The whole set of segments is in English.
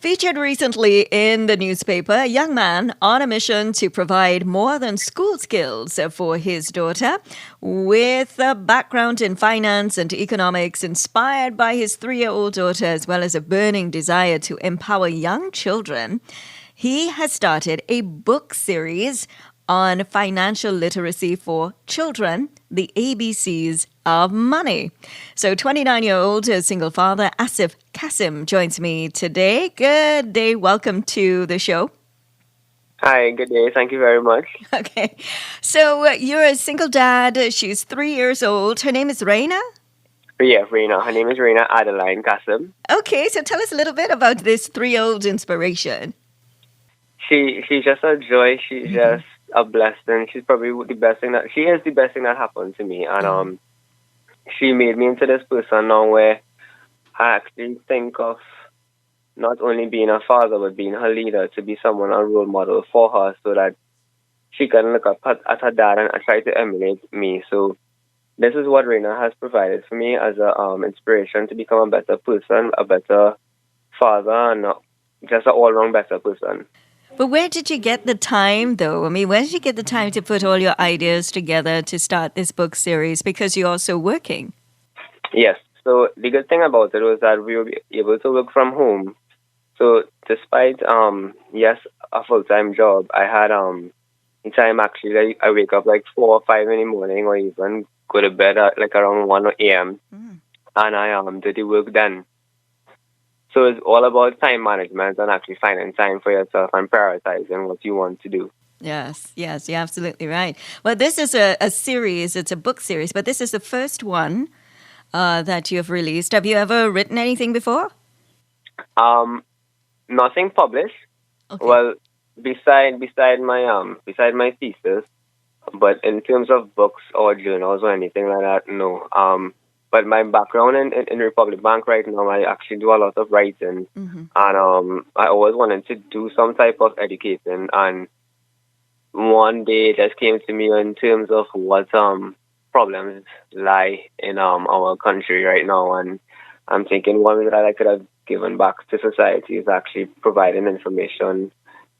Featured recently in the newspaper, a young man on a mission to provide more than school skills for his daughter. With a background in finance and economics, inspired by his 3-year-old daughter, as well as a burning desire to empower young children, he has started a book series on financial literacy for children, the ABCs of money. So 29-year-old single father Asif Cassim joins me today. Good day. Welcome to the show. Hi, good day. Thank you very much. Okay. So you're a single dad. She's 3 years old. Her name is Reina. Yeah, Reina. Her name is Reina Adeline Cassim. Okay. So tell us a little bit about this 3-year-old inspiration. She's just a joy. She's just a blessing. She's probably the best thing that she is the best thing that happened to me. And she made me into this person now where I actually think of not only being a father but being her leader, to be someone, a role model for her, so that she can look up at her dad and try to emulate me. So this is what Reina has provided for me as a inspiration to become a better person, a better father, and just an all-round better person. But where did you get the time, though? I mean, where did you get the time to put all your ideas together to start this book series? Because you're also working. Yes. So the good thing about it was that we were able to work from home. So despite yes, a full-time job, I had in time actually I wake up like 4 or 5 in the morning, or even go to bed at like around 1 a.m. And I do the work then. So it's all about time management and actually finding time for yourself and prioritizing what you want to do. Yes, you're absolutely right. Well, this is a series, it's a book series, but this is the first one that you have released. Have you ever written anything before? Nothing published. Okay. Well, beside my thesis, but in terms of books or journals or anything like that, no. But my background in Republic Bank right now, I actually do a lot of writing, and I always wanted to do some type of educating. And one day it just came to me in terms of what problems lie in our country right now, and I'm thinking one way that I could have given back to society is actually providing information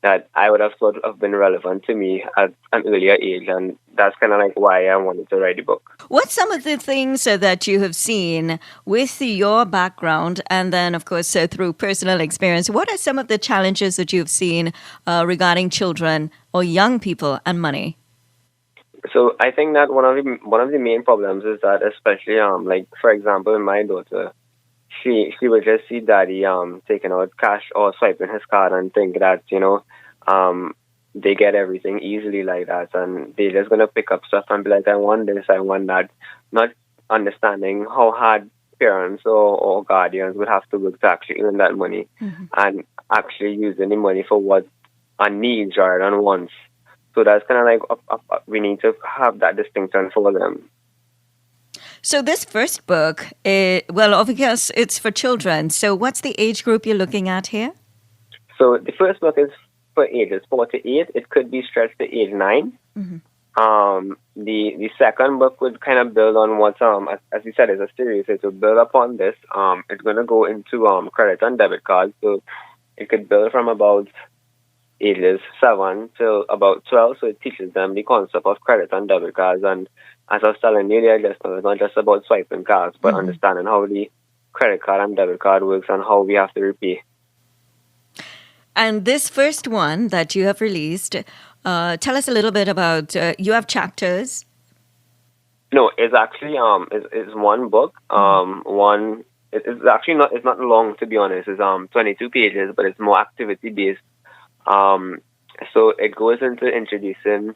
that I would have thought have been relevant to me at an earlier age, and that's kind of like why I wanted to write the book. What's some of the things that you have seen with your background, and then, of course, through personal experience? What are some of the challenges that you've seen regarding children or young people and money? So I think that one of the main problems is that, especially like for example, my daughter, she would just see daddy taking out cash or swiping his card and think that they get everything easily like that, and they're just gonna pick up stuff and be like, I want this, I want that, not understanding how hard parents or guardians would have to work to actually earn that money, and actually using the money for what are needs rather than wants. So that's kind of like we need to have that distinction for them. So this first book, well, of course, it's for children. So what's the age group you're looking at here? So the first book is for ages 4 to 8. It could be stretched to age 9. The second book would kind of build on what as you said, is a series. It will build upon this. It's going to go into credit and debit cards. So it could build from about ages 7 till about 12. So it teaches them the concept of credit and debit cards. And as I was telling you earlier, it's not just about swiping cards, but understanding how the credit card and debit card works and how we have to repay. And this first one that you have released, tell us a little bit about, you have chapters. No, it's actually is one book. It's actually not, it's not long, to be honest. It's 22 pages, but it's more activity based. So it goes into introducing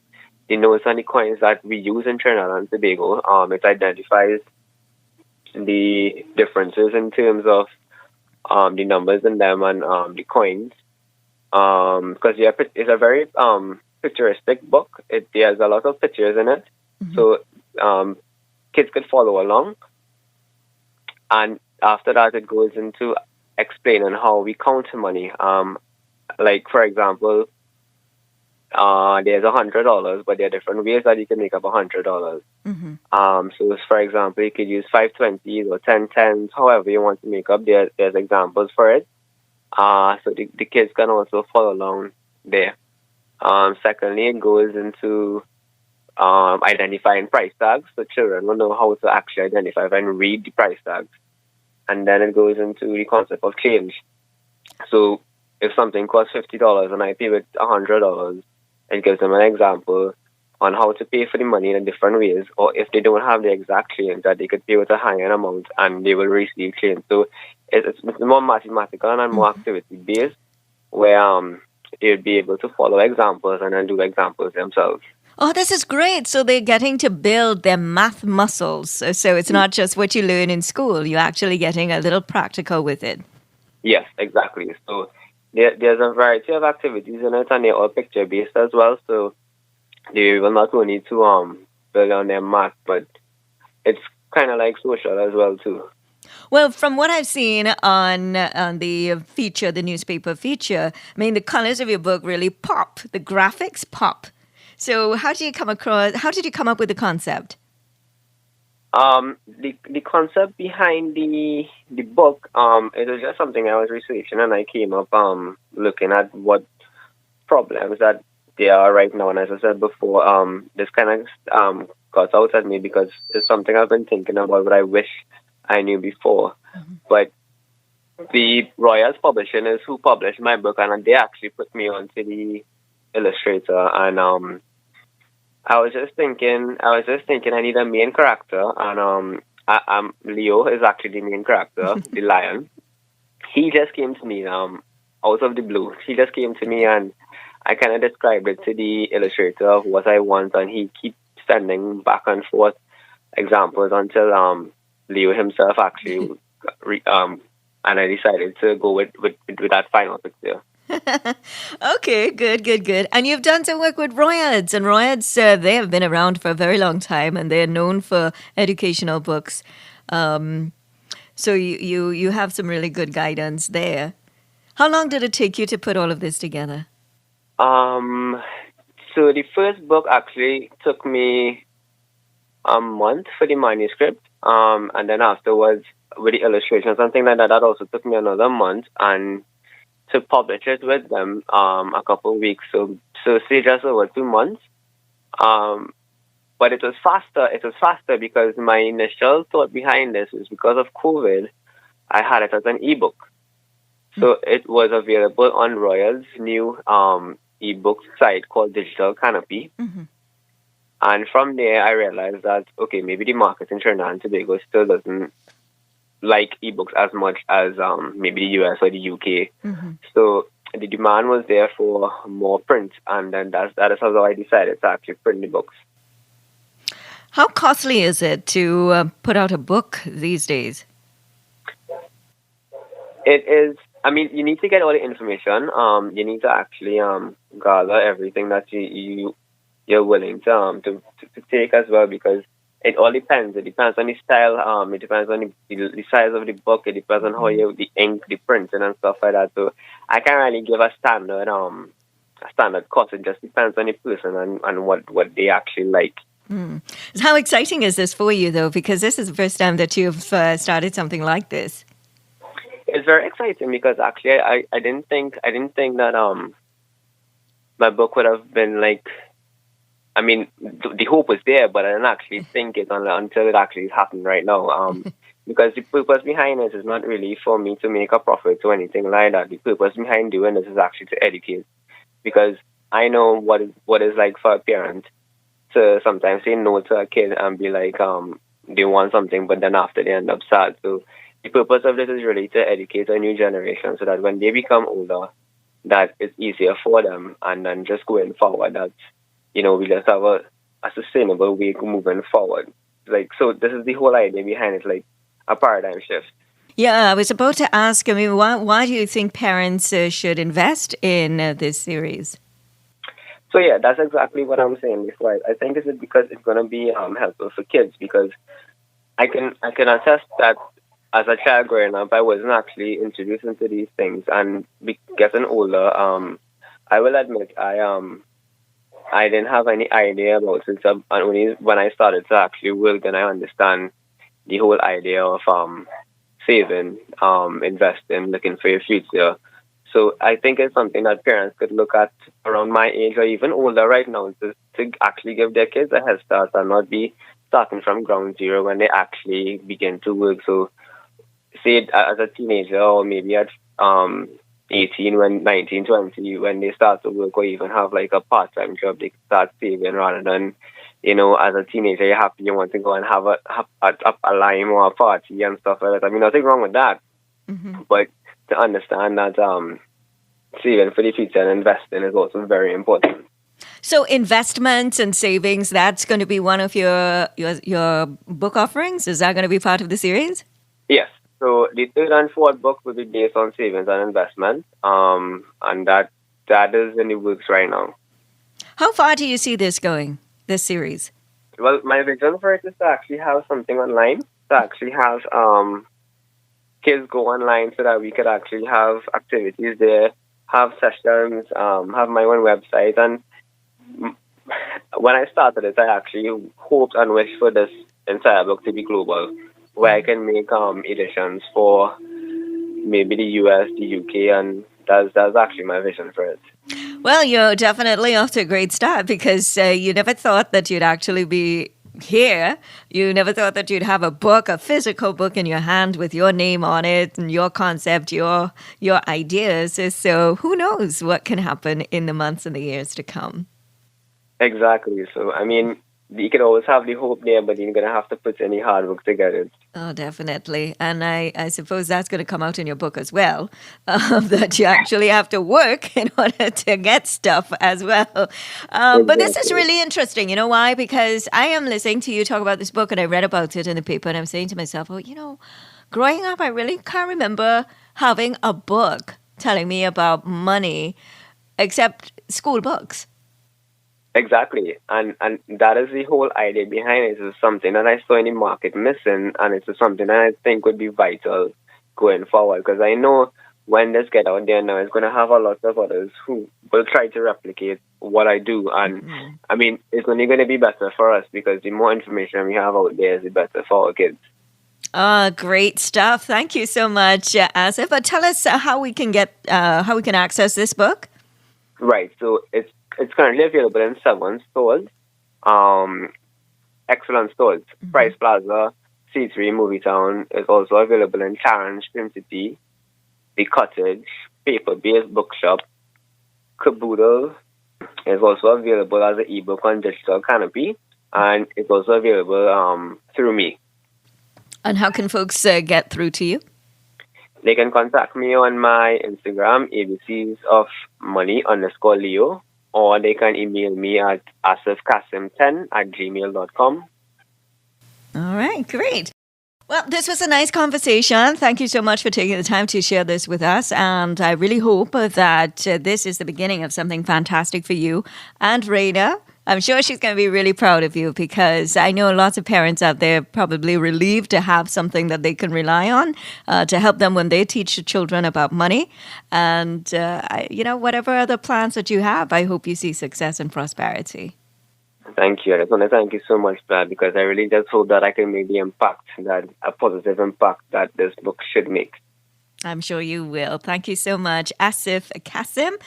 the notes and the coins that we use in Trinidad and Tobago. It identifies the differences in terms of the numbers in them and the coins. Because it's a very picturestic book. There's a lot of pictures in it, so kids could follow along. And after that, it goes into explaining how we count money. Like for example, there's $100, but there are different ways that you can make up $100. So for example, you could use 5 20s or 10 10s, however you want to make up. There's examples for it. so the kids can also follow along there. Secondly, it goes into identifying price tags, so children will know how to actually identify and read the price tags. And then it goes into the concept of change. So if something costs $50 and I pay with $100, it gives them an example on how to pay for the money in different ways, or if they don't have the exact change, that they could pay with a higher amount and they will receive change. So it's more mathematical and more activity based, where they'll be able to follow examples and then do examples themselves. Oh, this is great. So they're getting to build their math muscles. So it's not just what you learn in school, you're actually getting a little practical with it. Yes, exactly. So there's a variety of activities in it, and they're all picture based as well. So they will not only to build on their math, but it's kind of like social as well too. Well, from what I've seen on the feature, the newspaper feature, I mean, the colors of your book really pop. The graphics pop. So how did you come across? How did you come up with the concept? The concept behind the book, it was just something I was researching, and I came up looking at what problems that there are right now. And as I said before, this kind of got out at me because it's something I've been thinking about, but I wish I knew before. But the Royals Publishing is who published my book, and they actually put me onto the illustrator. And I need a main character, and Leo is actually the main character, the lion. He just came to me out of the blue. He just came to me, and I kind of described it to the illustrator of what I want, and he keeps sending back and forth examples until Leo himself actually and I decided to go with that final picture. Okay, good. And you've done some work with Royads, and Royads, they have been around for a very long time, and they're known for educational books. So you have some really good guidance there. How long did it take you to put all of this together? So the first book actually took me a month for the manuscript, and then afterwards with the illustrations and things like that, that also took me another month, and to publish it with them a couple of weeks. So say just over 2 months. But it was faster. It was faster because my initial thought behind this is because of COVID, I had it as an ebook. So it was available on Royal's new ebook site called Digital Canopy. And from there, I realized that, okay, maybe the market in Trinidad and Tobago still doesn't like ebooks as much as maybe the US or the UK. So the demand was there for more print, and then that is how I decided to actually print the books. How costly is it to put out a book these days? It is. I mean, you need to get all the information. You need to actually gather everything that you're willing to take as well, because it all depends. It depends on the style. It depends on the size of the book. It depends on how the ink, the printing, and stuff like that. So I can't really give a standard cost. It just depends on the person and what they actually like. How exciting is this for you, though? Because this is the first time that you've started something like this. It's very exciting because actually I didn't think that my book would have been like. I mean, the hope was there, but I didn't actually think it until it actually happened right now. Because the purpose behind it is not really for me to make a profit or anything like that. The purpose behind doing this is actually to educate. Because I know what is like for a parent to sometimes say no to a kid and be like, they want something, but then after they end up sad. So the purpose of this is really to educate a new generation so that when they become older, that it's easier for them, and then just going forward, that we just have a sustainable way moving forward. Like, so this is the whole idea behind it, like a paradigm shift. Yeah, I was about to ask, I mean, why do you think parents should invest in this series? So yeah, that's exactly what I'm saying before. I think it's because it's going to be helpful for kids, because I can attest that as a child growing up, I wasn't actually introduced into these things, and getting older, I will admit I didn't have any idea about it. So only when I started to actually work, then I understand the whole idea of saving, investing, looking for your future. So I think it's something that parents could look at around my age or even older right now to actually give their kids a head start and not be starting from ground zero when they actually begin to work. So say as a teenager or maybe at 18, when 19, 20, when they start to work or even have like a part-time job, they can start saving rather than, as a teenager, you're happy you want to go and have a lime or a party and stuff like that. I mean, nothing wrong with that, but to understand that saving for the future and investing is also very important. So investments and savings, that's going to be one of your book offerings? Is that going to be part of the series? Yes. So the third and fourth book will be based on savings and investment, and that is in the works right now. How far do you see this going, this series? Well, my vision for it is to actually have something online, to actually have kids go online so that we could actually have activities there, have sessions, have my own website. And when I started it, I actually hoped and wished for this entire book to be global, where I can make editions for maybe the US, the UK, and that's actually my vision for it. Well, you're definitely off to a great start because you never thought that you'd actually be here. You never thought that you'd have a book, a physical book in your hand with your name on it and your concept, your ideas. So who knows what can happen in the months and the years to come. Exactly. So, I mean, you can always have the hope there, but you're going to have to put any hard work to get it. Oh, definitely. And I suppose that's going to come out in your book as well, that you actually have to work in order to get stuff as well. But this is really interesting. You know why? Because I am listening to you talk about this book and I read about it in the paper and I'm saying to myself, oh, growing up, I really can't remember having a book telling me about money except school books. Exactly. And that is the whole idea behind it. It's something that I saw in the market missing, and it's something that I think would be vital going forward. Because I know when this get out there now, it's going to have a lot of others who will try to replicate what I do. And I mean, it's only going to be better for us because the more information we have out there, the better for our kids. Great stuff. Thank you so much, Asif. But tell us how we can access this book. Right. So it's currently available in 7 stores, excellent stores. Price Plaza, C3 Movietown is also available in Clarence, Trim City, The Cottage, Paper Base Bookshop, Caboodle is also available as an ebook on Digital Canopy, and it's also available through me. And how can folks get through to you? They can contact me on my Instagram, ABCs of Money _Leo, or they can email me at asifcassim10@gmail.com. All right, great. Well, this was a nice conversation. Thank you so much for taking the time to share this with us. And I really hope that this is the beginning of something fantastic for you and Raina. I'm sure she's going to be really proud of you because I know lots of parents out there probably relieved to have something that they can rely on to help them when they teach the children about money. And, whatever other plans that you have, I hope you see success and prosperity. Thank you. I just want to thank you so much, Brad, because I really just hope that I can make the impact, a positive impact that this book should make. I'm sure you will. Thank you so much, Asif Cassim.